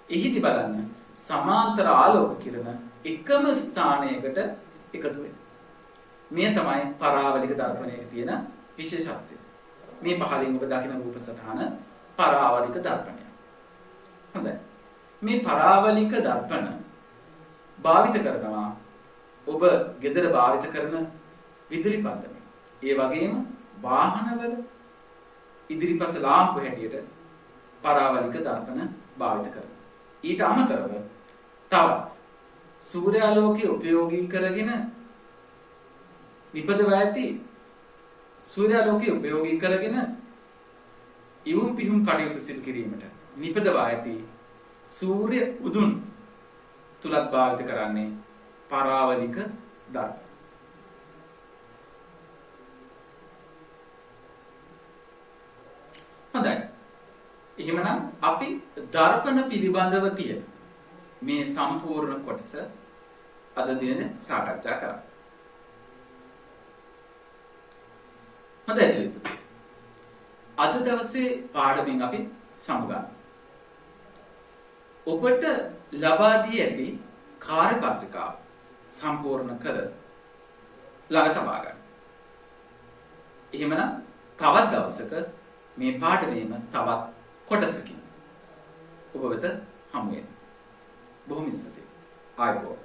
[SPEAKER 1] එහිදී බලන්න සමාන්තර ආලෝක කිරණ එකම ස්ථානයකට එකතු වෙනවා. මේ තමයි පරාවලික දර්පණයක තියෙන විශේෂත්වය. මේ පහලින් ඔබ දකින රූප සටහන පරාවලික දර්පණයක්. හොඳයි. මේ පරාවලික දර්පණ භාවිත කරනවා ඔබ ගෙදර භාවිත කරන විදුලි පන්දමේ. ඒ වගේම වාහනවල ඉදිරිපස ලාම්පු හැටියට පරාවලික දර්පණ භාවිත කරනවා. ඊට අමතරව තවත් සූර්යාලෝකයේ උපයෝගී කරගෙන නිපදවා ඇති සූර්යාලෝකයේ උපයෝගී කරගෙන ඉවුම් පිහුම් කටයුතු සිදු කිරීමට නිපදවා ඇති සූර්ය උදුන් තුලත් භාවිත කරන්නේ පරාවලික දර්පණ. හොඳයි. එහෙමනම් අපි දර්පණ පිළිබඳව තියෙන මේ සම්පූර්ණ කොටස අද දින සාකච්ඡා කරමු. හොඳයි. අද දවසේ පාඩමෙන් අපි සමුගන්නවා. ඔබට ලබා දී ඇති කාර්යපත්‍රිකාව සම්පූර්ණ කර ළඟ තබා ගන්න. එහෙමනම් තවත් දවසක මේ පාඩමේම තවත් කොටසකින් ඔබ වෙත හමු වෙනවා. බොහොම ස්තුතියි. ආයුබෝවන්.